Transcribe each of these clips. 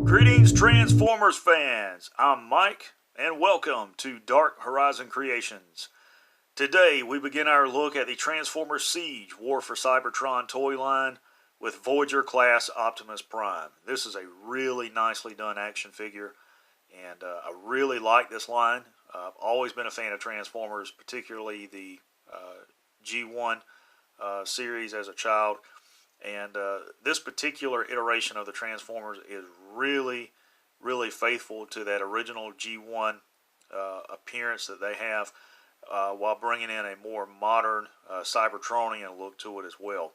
Greetings, Transformers fans. I'm Mike, and welcome to Dark Horizon Creations. Today, we begin our look at the Transformers Siege War for Cybertron toy line with Voyager-class Optimus Prime. This is a really nicely done action figure, and I really like this line. I've always been a fan of Transformers, particularly the G1 series as a child. And this particular iteration of the Transformers is really, really faithful to that original G1 appearance that they have, while bringing in a more modern Cybertronian look to it as well.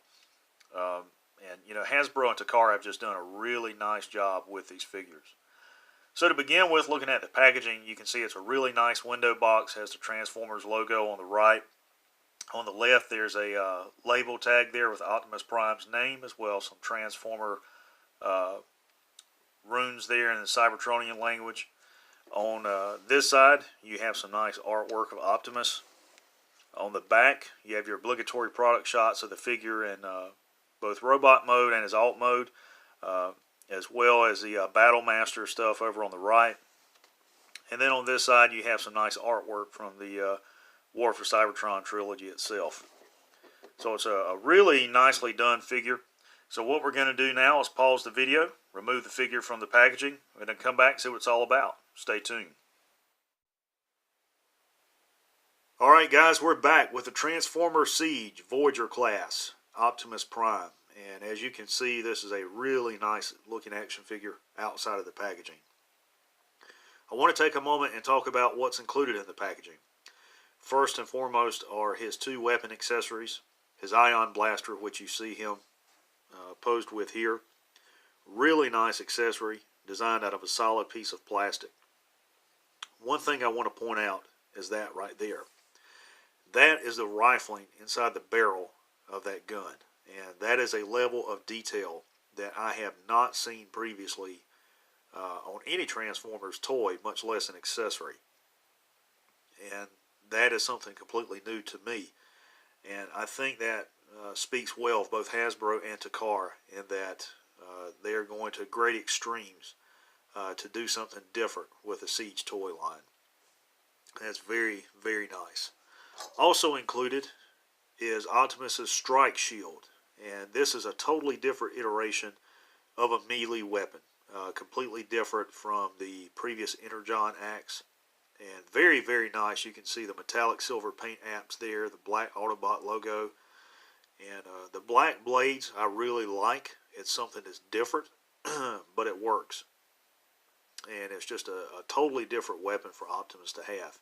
And you know, Hasbro and Takara have just done a really nice job with these figures. So to begin with, looking at the packaging, you can see it's a really nice window box. Has the Transformers logo on the right. On the left, there's a label tag there with Optimus Prime's name, as well as some Transformer runes there in the Cybertronian language. On this side, you have some nice artwork of Optimus. On the back, you have your obligatory product shots of the figure in both robot mode and his alt mode, as well as the Battle Master stuff over on the right. And then on this side, you have some nice artwork from the War for Cybertron trilogy itself. So it's a really nicely done figure. So what we're going to do now is pause the video, remove the figure from the packaging, and then come back and see what it's all about. Stay tuned. Alright guys, we're back with the Transformer Siege Voyager-class Optimus Prime. And as you can see, this is a really nice looking action figure outside of the packaging. I want to take a moment and talk about what's included in the packaging. First and foremost are his two weapon accessories. His ion blaster, which you see him posed with here. Really nice accessory, designed out of a solid piece of plastic. One thing I want to point out is that right there. That is the rifling inside the barrel of that gun. And that is a level of detail that I have not seen previously on any Transformers toy, much less an accessory. And that is something completely new to me. And I think that speaks well of both Hasbro and Takara, in that they are going to great extremes to do something different with the Siege toy line. That's very, very nice. Also included is Optimus's strike shield. And this is a totally different iteration of a melee weapon. Completely different from the previous Energon axe. And very, very nice. You can see the metallic silver paint apps there, the black Autobot logo. And the black blades I really like. It's something that's different, but it works. And it's just a totally different weapon for Optimus to have.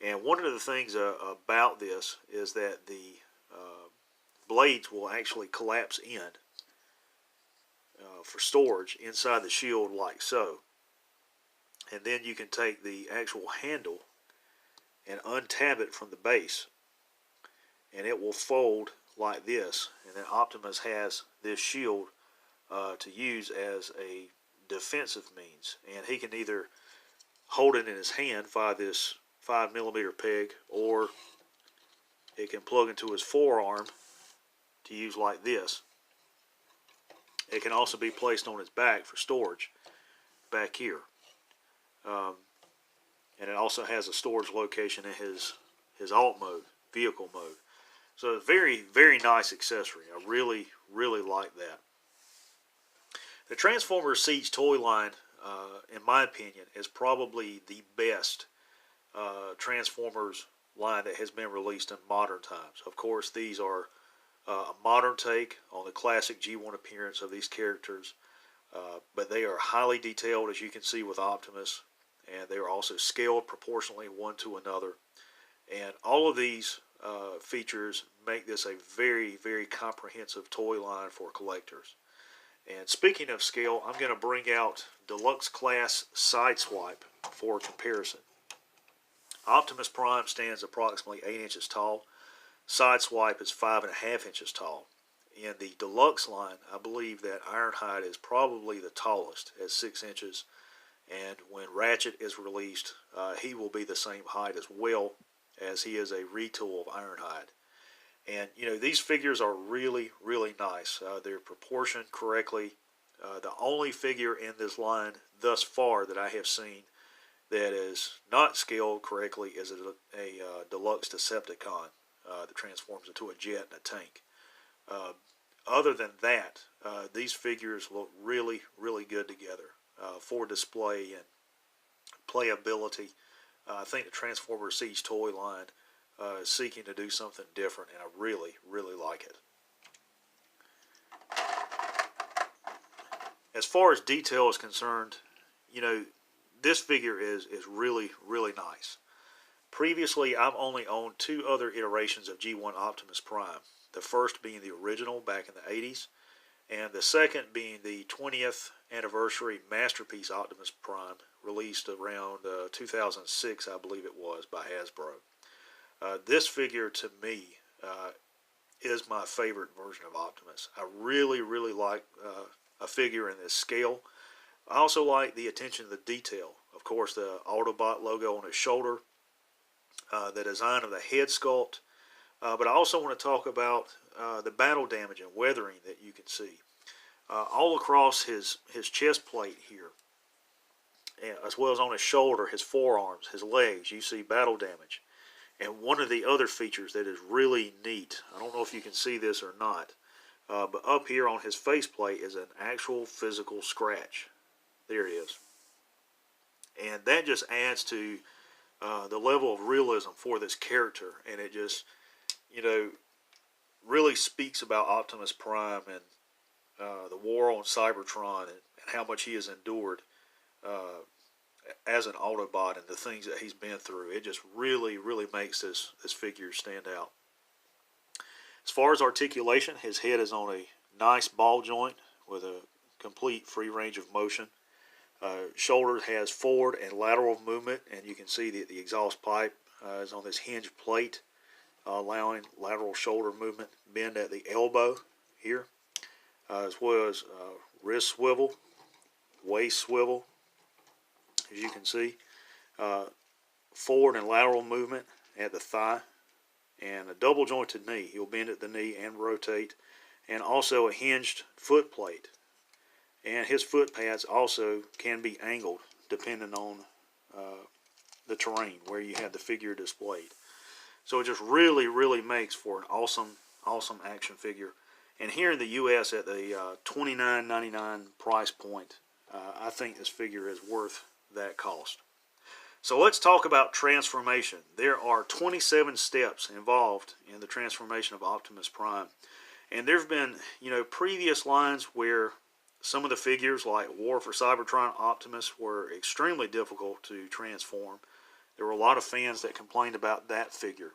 And one of the things about this is that the blades will actually collapse in for storage inside the shield like so. And then you can take the actual handle and untab it from the base, and it will fold like this. And then Optimus has this shield to use as a defensive means, and he can either hold it in his hand via this 5mm peg, or it can plug into his forearm to use like this. It can also be placed on his back for storage back here. And it also has a storage location in his alt mode, vehicle mode. So a very, very nice accessory. I really, really like that. The Transformers Siege toy line, in my opinion, is probably the best Transformers line that has been released in modern times. Of course, these are a modern take on the classic G1 appearance of these characters, but they are highly detailed, as you can see with Optimus, and they are also scaled proportionally one to another. And all of these features make this a very, very comprehensive toy line for collectors. And speaking of scale, I'm going to bring out Deluxe Class Sideswipe for comparison. Optimus Prime stands approximately 8 inches tall. Sideswipe is 5.5 inches tall. In the Deluxe line, I believe that Ironhide is probably the tallest at 6 inches. And when Ratchet is released, he will be the same height as well, as he is a retool of Ironhide. And, you know, these figures are really, really nice. They're proportioned correctly. The only figure in this line thus far that I have seen that is not scaled correctly is a deluxe Decepticon that transforms into a jet and a tank. Other than that, these figures look really, really good together for display and playability. I think the Transformer Siege toy line is seeking to do something different, and I really, really like it. As far as detail is concerned, you know, this figure is really, really nice. Previously, I've only owned two other iterations of G1 Optimus Prime. The first being the original back in the 80s, and the second being the 20th anniversary Masterpiece Optimus Prime, released around 2006, I believe it was, by Hasbro. This figure, to me, is my favorite version of Optimus. I really, really like a figure in this scale. I also like the attention to the detail. Of course, the Autobot logo on his shoulder, the design of the head sculpt, but I also want to talk about the battle damage and weathering that you can see. All across his chest plate here, as well as on his shoulder, his forearms, his legs, you see battle damage. And one of the other features that is really neat, I don't know if you can see this or not, but up here on his faceplate is an actual physical scratch. There it is. And that just adds to the level of realism for this character, and it just, you know, really speaks about Optimus Prime and the war on Cybertron and how much he has endured as an Autobot and the things that he's been through. It just really, really makes this figure stand out. As far as articulation, his head is on a nice ball joint with a complete free range of motion. Shoulder has forward and lateral movement, and you can see that the exhaust pipe is on this hinged plate, allowing lateral shoulder movement, bend at the elbow here, as well as wrist swivel, waist swivel, as you can see, forward and lateral movement at the thigh, and a double jointed knee. He'll bend at the knee and rotate, and also a hinged foot plate. And his foot pads also can be angled depending on the terrain where you have the figure displayed. So it just really, really makes for an awesome, awesome action figure. And here in the U.S. at the $29.99 price point, I think this figure is worth that cost. So let's talk about transformation. There are 27 steps involved in the transformation of Optimus Prime. And there have been, you know, previous lines where some of the figures, like War for Cybertron Optimus, were extremely difficult to transform. There were a lot of fans that complained about that figure.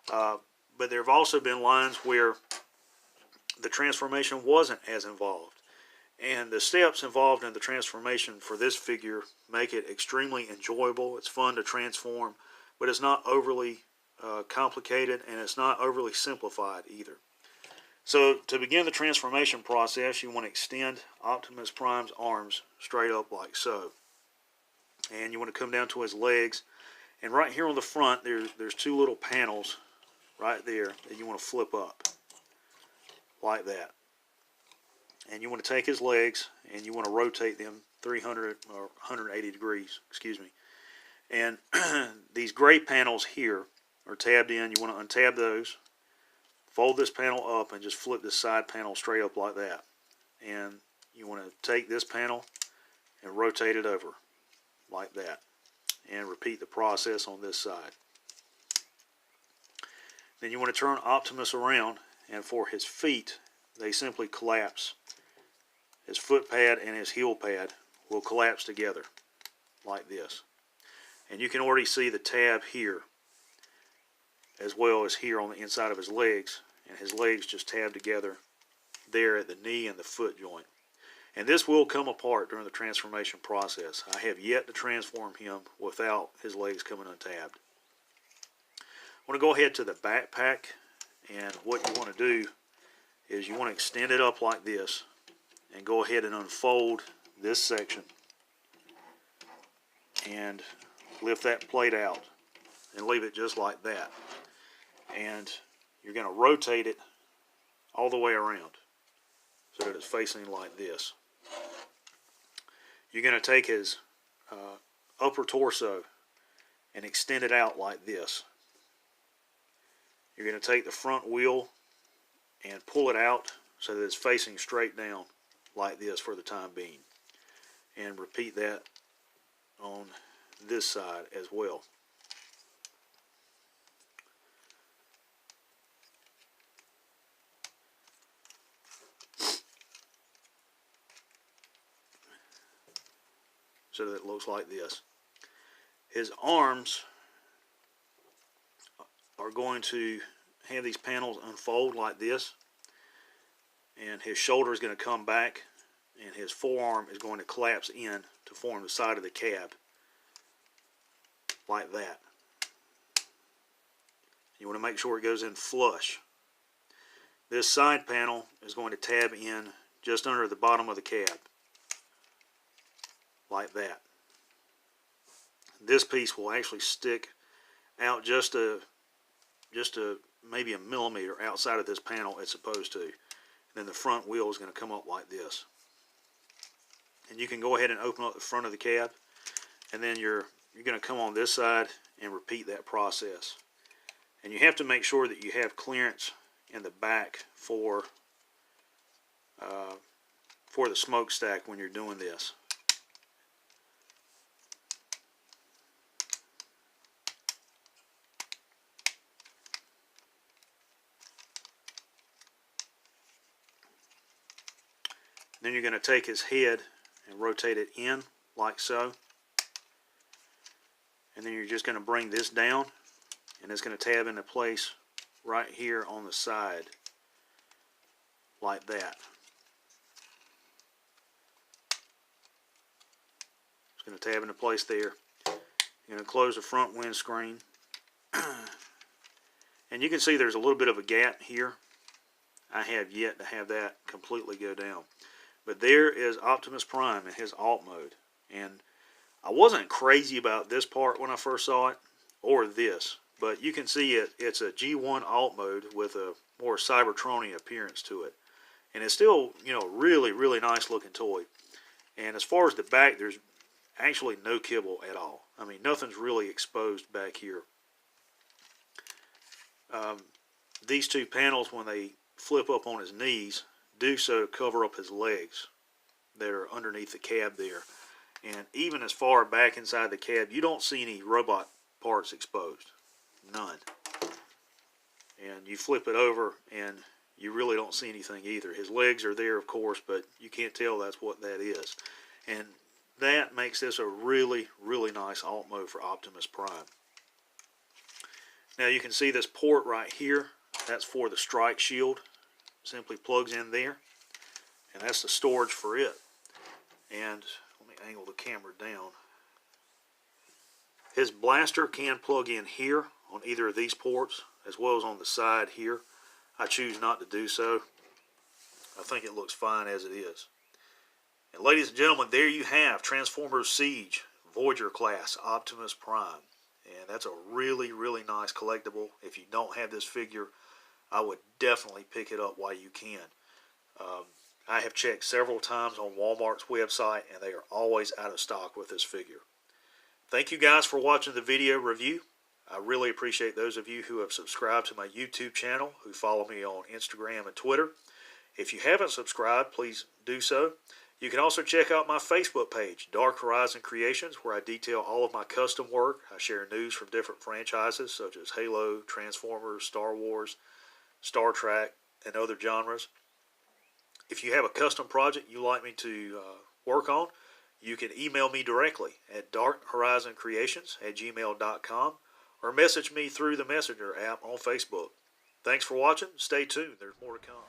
But there have also been lines where the transformation wasn't as involved. And the steps involved in the transformation for this figure make it extremely enjoyable. It's fun to transform, but it's not overly complicated, and it's not overly simplified either. So to begin the transformation process, you want to extend Optimus Prime's arms straight up like so. And you want to come down to his legs. And right here on the front, there's two little panels right there that you want to flip up like that. And you want to take his legs and you want to rotate them 300 or 180 degrees, excuse me. And these gray panels here are tabbed in. You want to untab those. Fold this panel up and just flip this side panel straight up like that. And you want to take this panel and rotate it over like that. And repeat the process on this side. Then you want to turn Optimus around, and for his feet, they simply collapse. His foot pad and his heel pad will collapse together like this. And you can already see the tab here, as well as here on the inside of his legs, and his legs just tab together there at the knee and the foot joint. And this will come apart during the transformation process. I have yet to transform him without his legs coming untabbed. I want to go ahead to the backpack, and what you want to do is you want to extend it up like this and go ahead and unfold this section and lift that plate out and leave it just like that. And you're going to rotate it all the way around so that it's facing like this. You're going to take his upper torso and extend it out like this. You're going to take the front wheel and pull it out so that it's facing straight down like this for the time being. And repeat that on this side as well. So that it looks like this. His arms are going to have these panels unfold like this, and his shoulder is going to come back, and his forearm is going to collapse in to form the side of the cab like that. You want to make sure it goes in flush. This side panel is going to tab in just under the bottom of the cab like that. This piece will actually stick out just maybe a millimeter outside of this panel it's supposed to. And then the front wheel is going to come up like this. And you can go ahead and open up the front of the cab, and then you're going to come on this side and repeat that process. And you have to make sure that you have clearance in the back for the smokestack when you're doing this. Then you're going to take his head and rotate it in like so. And then you're just going to bring this down, and it's going to tab into place right here on the side like that. It's going to tab into place there. You're going to close the front windscreen. And you can see there's a little bit of a gap here. I have yet to have that completely go down. But there is Optimus Prime in his alt mode. And I wasn't crazy about this part when I first saw it, or this. But you can see it's a G1 alt mode with a more Cybertronian appearance to it. And it's still, really, really nice looking toy. And as far as the back, there's actually no kibble at all. I mean, nothing's really exposed back here. These two panels, when they flip up on his knees, do so to cover up his legs that are underneath the cab there. And even as far back inside the cab, you don't see any robot parts exposed. None. And you flip it over and you really don't see anything either. His legs are there, of course, but you can't tell that's what that is. And that makes this a really, really nice alt mode for Optimus Prime. Now you can see this port right here. That's for the strike shield. Simply plugs in there, and that's the storage for it. And let me angle the camera down. His blaster can plug in here on either of these ports, as well as on the side here. I choose not to do so. I think it looks fine as it is. And ladies and gentlemen, there you have Transformers Siege Voyager-class Optimus Prime. And that's a really, really nice collectible. If you don't have this figure, I would definitely pick it up while you can. I have checked several times on Walmart's website, and they are always out of stock with this figure. Thank you guys for watching the video review. I really appreciate those of you who have subscribed to my YouTube channel, who follow me on Instagram and Twitter. If you haven't subscribed, please do so. You can also check out my Facebook page, Dark Horizon Creations, where I detail all of my custom work. I share news from different franchises such as Halo, Transformers, Star Wars, Star Trek, and other genres. If you have a custom project you'd like me to work on, you can email me directly at darkhorizoncreations@gmail.com or message me through the Messenger app on Facebook. Thanks for watching. Stay tuned. There's more to come.